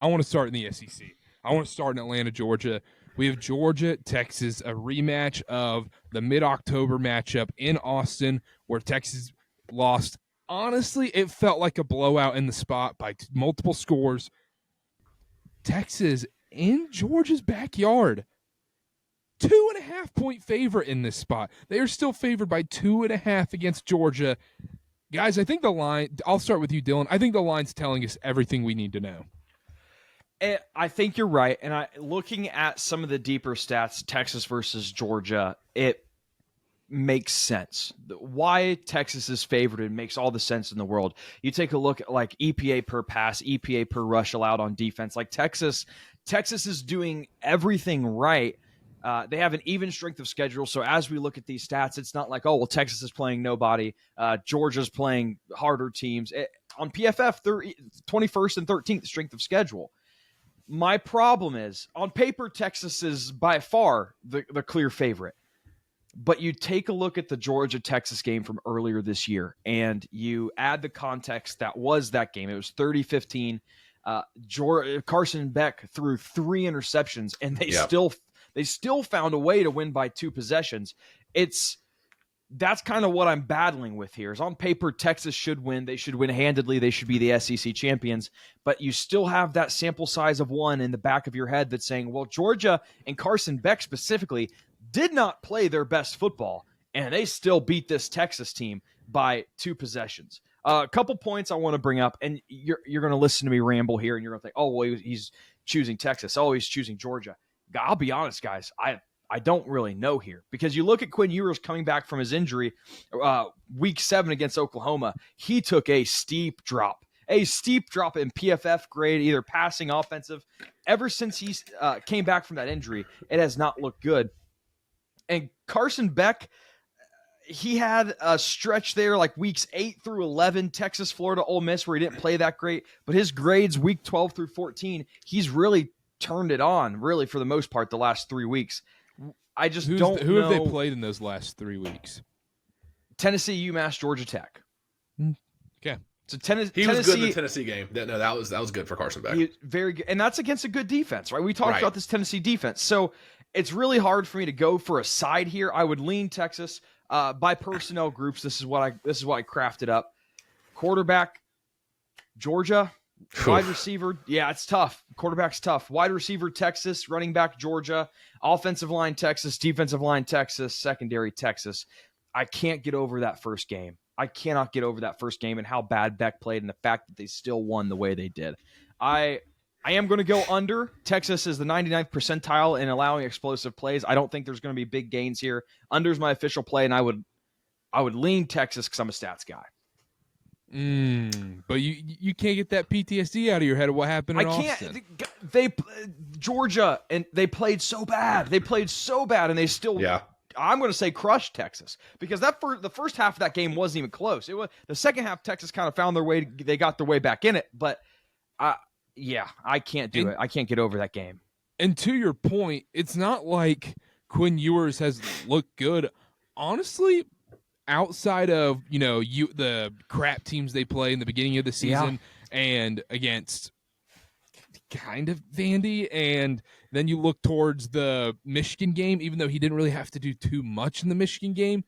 I want to start in the SEC. I want to start in Atlanta, Georgia. We have Georgia, Texas, a rematch of the mid-October matchup in Austin where Texas lost. Honestly, it felt like a blowout in the spot by multiple scores. Texas in Georgia's backyard. 2.5-point favorite in this spot. They are still favored by 2.5 against Georgia. Guys, I think the line, I'll start with you, Dylan. I think the line's telling us everything we need to know. I think you're right. And looking at some of the deeper stats, Texas versus Georgia, it makes sense. Why Texas is favored, it makes all the sense in the world. You take a look at like EPA per pass, EPA per rush allowed on defense. Like Texas is doing everything right. They have an even strength of schedule. So as we look at these stats, it's not like, oh, well, Texas is playing nobody. Georgia's playing harder teams. On PFF, 21st and 13th strength of schedule. My problem is, on paper, Texas is by far the clear favorite. But you take a look at the Georgia-Texas game from earlier this year, and you add the context that was that game. It was 30-15. Carson Beck threw 3 interceptions, and they still found a way to win by 2 possessions. That's kind of what I'm battling with here. Is on paper, Texas should win. They should win handedly. They should be the SEC champions. But you still have that sample size of 1 in the back of your head that's saying, well, Georgia and Carson Beck specifically did not play their best football, and they still beat this Texas team by 2 possessions. A couple points I want to bring up, and you're going to listen to me ramble here, and you're going to think, oh, well, he's choosing Texas. Oh, he's choosing Georgia. I'll be honest, guys. I don't really know here because you look at Quinn Ewers coming back from his injury week 7 against Oklahoma. He took a steep drop in PFF grade, either passing, offensive. Ever since he came back from that injury, it has not looked good. And Carson Beck, he had a stretch there like weeks 8 through 11, Texas, Florida, Ole Miss, where he didn't play that great. But his grades week 12 through 14, he's really turned it on, really, for the most part, the last 3 weeks. I just don't know. Who have they played in those last 3 weeks? Tennessee, UMass, Georgia Tech. Okay. So he was good in the Tennessee game. No, that was good for Carson Beck. Very good. And that's against a good defense, right? We talked about this Tennessee defense. So it's really hard for me to go for a side here. I would lean Texas by personnel groups. This is what I crafted up. Quarterback, Georgia. Wide receiver, it's tough. Quarterback's tough. Wide receiver, Texas. Running back, Georgia. Offensive line, Texas. Defensive line, Texas. Secondary, Texas. I can't get over that first game. I cannot get over that first game and how bad Beck played and the fact that they still won the way they did. I am going to go under. Texas is the 99th percentile in allowing explosive plays. I don't think there's going to be big gains here. Under's my official play, and I would lean Texas because I'm a stats guy. But you can't get that PTSD out of your head of what happened in Austin. Georgia, and they played so bad. And they still, I'm going to say, crushed Texas because the first half of that game wasn't even close. It was the second half. Texas kind of found their way. They got their way back in it, but I can't do it. I can't get over that game. And to your point, it's not like Quinn Ewers has looked good. Honestly, outside of, the crap teams they play in the beginning of the season and against kind of Vandy, and then you look towards the Michigan game, even though he didn't really have to do too much in the Michigan game,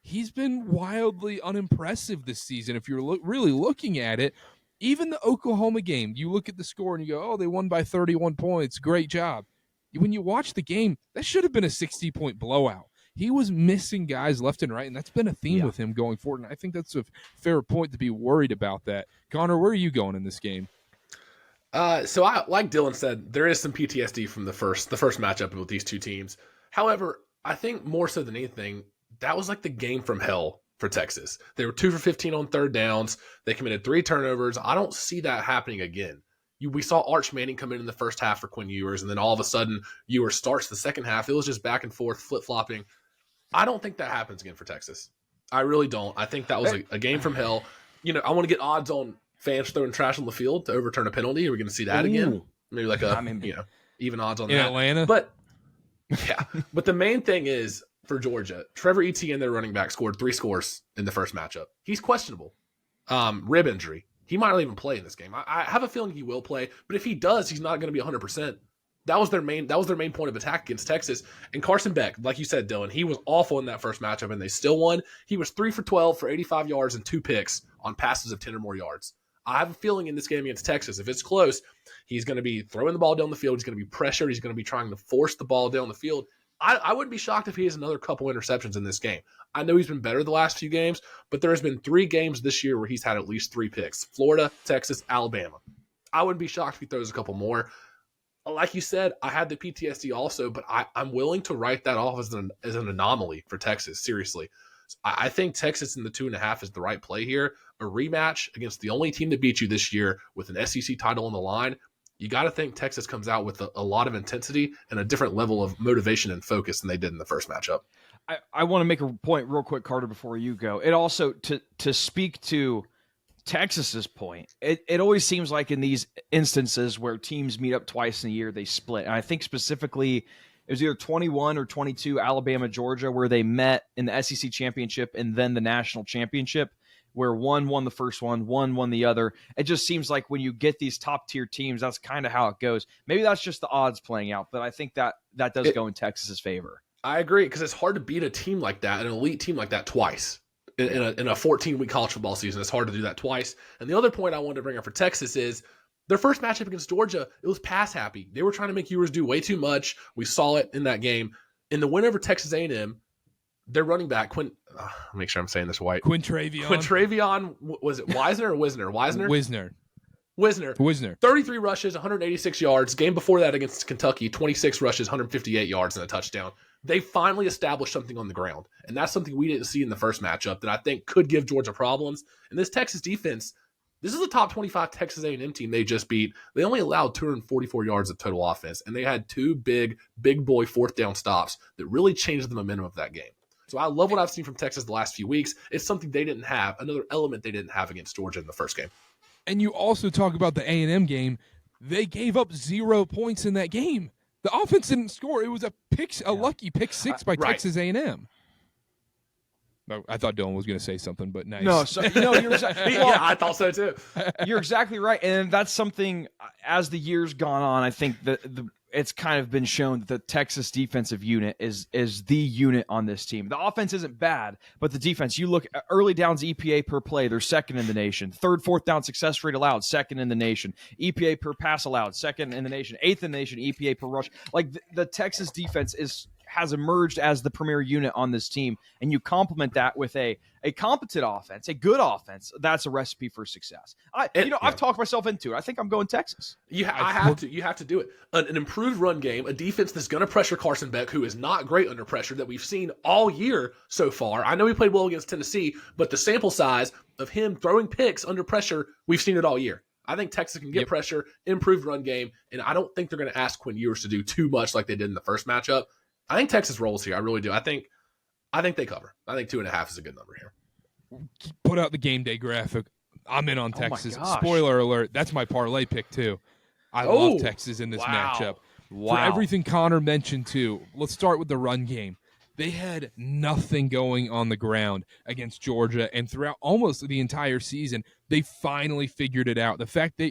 he's been wildly unimpressive this season. If you're really looking at it, even the Oklahoma game, you look at the score and you go, oh, they won by 31 points. Great job. When you watch the game, that should have been a 60-point blowout. He was missing guys left and right, and that's been a theme with him going forward. And I think that's a fair point to be worried about that. Connor, where are you going in this game? So like Dylan said, there is some PTSD from the first matchup with these two teams. However, I think more so than anything, that was like the game from hell for Texas. They were 2 for 15 on third downs. They committed 3 turnovers. I don't see that happening again. We saw Arch Manning come in the first half for Quinn Ewers, and then all of a sudden Ewers starts the second half. It was just back and forth, flip-flopping. I don't think that happens again for Texas. I really don't. I think that was a game from hell. I want to get odds on fans throwing trash on the field to overturn a penalty. Are we going to see that again? Maybe like even odds on that. In Atlanta? But the main thing is for Georgia, Trevor Etienne, their running back, scored 3 scores in the first matchup. He's questionable. Rib injury. he might not even play in this game. I have a feeling he will play, but if he does, he's not going to be 100%. That was their main point of attack against Texas. And Carson Beck, like you said, Dylan, he was awful in that first matchup, and they still won. He was 3 for 12 for 85 yards and 2 picks on passes of 10 or more yards. I have a feeling in this game against Texas, if it's close, he's going to be throwing the ball down the field. He's going to be pressured. He's going to be trying to force the ball down the field. I wouldn't be shocked if he has another couple interceptions in this game. I know he's been better the last few games, but there has been 3 games this year where he's had at least 3 picks. Florida, Texas, Alabama. I wouldn't be shocked if he throws a couple more. Like you said, I had the PTSD also, but I'm willing to write that off as an anomaly for Texas, seriously. I think Texas in the 2.5 is the right play here. A rematch against the only team that beat you this year with an SEC title on the line. You got to think Texas comes out with a lot of intensity and a different level of motivation and focus than they did in the first matchup. I want to make a point real quick, Karter, before you go. It also, to speak to Texas's point, it always seems like in these instances where teams meet up twice in a year, they split. And I think specifically it was either 21 or 22 Alabama, Georgia, where they met in the SEC championship and then the national championship, where one won the first one won the other. It just seems like when you get these top-tier teams, that's kind of how it goes. Maybe that's just the odds playing out, but I think that does go in Texas's favor. I agree, because it's hard to beat a team like that, an elite team like that, twice. In a 14-week college football season, it's hard to do that twice. And the other point I wanted to bring up for Texas is their first matchup against Georgia, it was pass-happy. They were trying to make ewers do way too much. We saw it in that game. In the win over Texas A&M, their running back, make sure I'm saying this right. Quintravion, was it Wisner or Wisner? Wisner. 33 rushes, 186 yards. Game before that against Kentucky, 26 rushes, 158 yards and a touchdown. They finally established something on the ground. And that's something we didn't see in the first matchup that I think could give Georgia problems. And this Texas defense, this is a top 25 Texas A&M team they just beat. They only allowed 244 yards of total offense. And they had 2 big boy fourth down stops that really changed the momentum of that game. So I love what I've seen from Texas the last few weeks. It's something they didn't have, another element they didn't have against Georgia in the first game. And you also talk about the A&M game. They gave up 0 points in that game. The offense didn't score. It was a lucky pick 6 by Texas A&M. No, I thought Dylan was going to say something, but nice. You're exactly, well, yeah, I thought so too. You're exactly right, and that's something. As the years gone on, I think that it's kind of been shown that the Texas defensive unit is the unit on this team. The offense isn't bad, but the defense, you look at early downs EPA per play, they're second in the nation. Third, fourth down success rate allowed, second in the nation. EPA per pass allowed, second in the nation. 8th in the nation, EPA per rush. Like the Texas defense has emerged as the premier unit on this team, and you complement that with a competent offense, a good offense. That's a recipe for success. I've talked myself into it. I think I'm going Texas. You have to do it. An improved run game, a defense that's going to pressure Carson Beck, who is not great under pressure, that we've seen all year so far. I know he played well against Tennessee, but the sample size of him throwing picks under pressure, we've seen it all year. I think Texas can get pressure, improved run game, and I don't think they're going to ask Quinn Ewers to do too much like they did in the first matchup. I think Texas rolls here. I really do. I think they cover. I think 2.5 is a good number here. Put out the game day graphic. I'm in on Texas. Spoiler alert. That's my parlay pick too. I love Texas in this matchup. Wow. For everything Connor mentioned too. Let's start with the run game. They had nothing going on the ground against Georgia, and throughout almost the entire season, they finally figured it out. The fact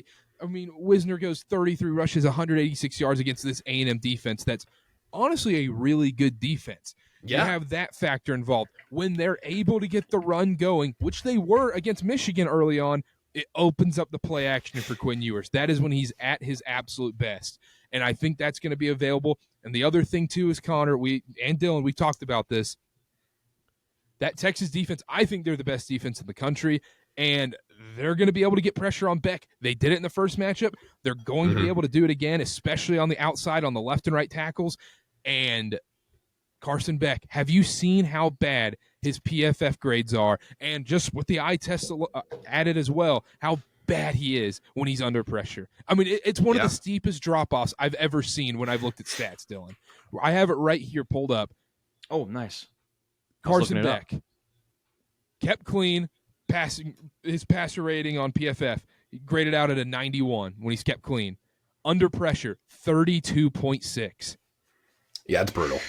Wisner goes 33 rushes, 186 yards against this A&M defense that's honestly a really good defense. Yeah. You have that factor involved. When they're able to get the run going, which they were against Michigan early on, it opens up the play action for Quinn Ewers. That is when he's at his absolute best. And I think that's going to be available. And the other thing, too, is Connor, and Dylan, we talked about this. That Texas defense, I think they're the best defense in the country. And they're going to be able to get pressure on Beck. They did it in the first matchup. They're going to be able to do it again, especially on the outside, on the left and right tackles. And Carson Beck, have you seen how bad his PFF grades are? And just with the eye test added as well, how bad he is when he's under pressure. I mean, it's one of the steepest drop-offs I've ever seen when I've looked at stats, Dylan. I have it right here pulled up. Oh, nice. Carson Beck kept clean, his passer rating on PFF graded out at a 91 when he's kept clean. Under pressure, 32.6. Yeah, it's brutal.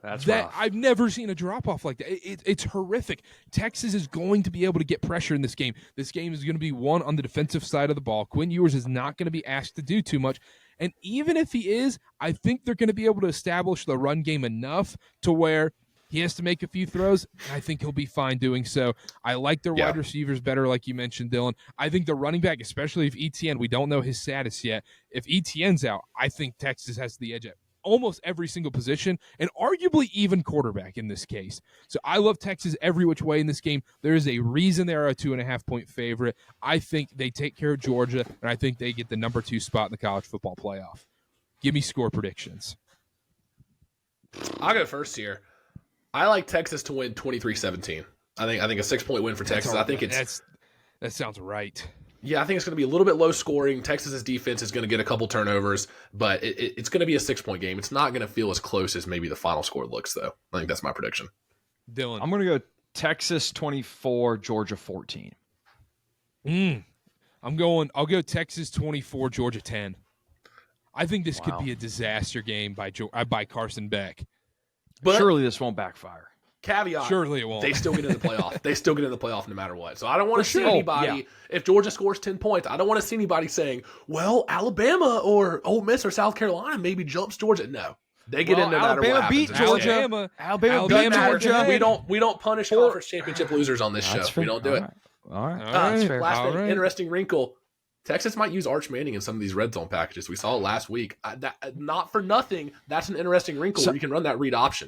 That's that rough. I've never seen a drop off like that. It's horrific. Texas is going to be able to get pressure in this game. This game is going to be won on the defensive side of the ball. Quinn Ewers is not going to be asked to do too much. And even if he is, I think they're going to be able to establish the run game enough to where he has to make a few throws, and I think he'll be fine doing so. I like their wide receivers better, like you mentioned, Dylan. I think the running back, especially if ETN, we don't know his status yet. If ETN's out, I think Texas has the edge at almost every single position, and arguably even quarterback in this case. So I love Texas every which way in this game. There is a reason they are a 2.5-point favorite. I think they take care of Georgia, and I think they get the number 2 spot in the college football playoff. Give me score predictions. I'll go first here. I like Texas to win 23-17. I think a 6-point win for Texas. I think that sounds right. Yeah, I think it's going to be a little bit low scoring. Texas's defense is going to get a couple turnovers, but it's going to be a 6-point game. It's not going to feel as close as maybe the final score looks, though. I think that's my prediction. Dylan, I'm going to go Texas 24, Georgia 14. I'll go Texas 24, Georgia 10. I think this could be a disaster game by Carson Beck. But surely this won't backfire. Caveat. Surely it won't. They still get in the playoff. They still get in the playoff no matter what. So I don't want to see anybody, if Georgia scores 10 points, I don't want to see anybody saying, well, Alabama or Ole Miss or South Carolina maybe jumps Georgia. No. They get in no matter what happens. Alabama beat Georgia. We don't punish conference championship losers on this show. We don't do it. All right. That's fair. Last thing, interesting wrinkle. Texas might use Arch Manning in some of these red zone packages. We saw it last week. Not for nothing. That's an interesting wrinkle where you can run that read option.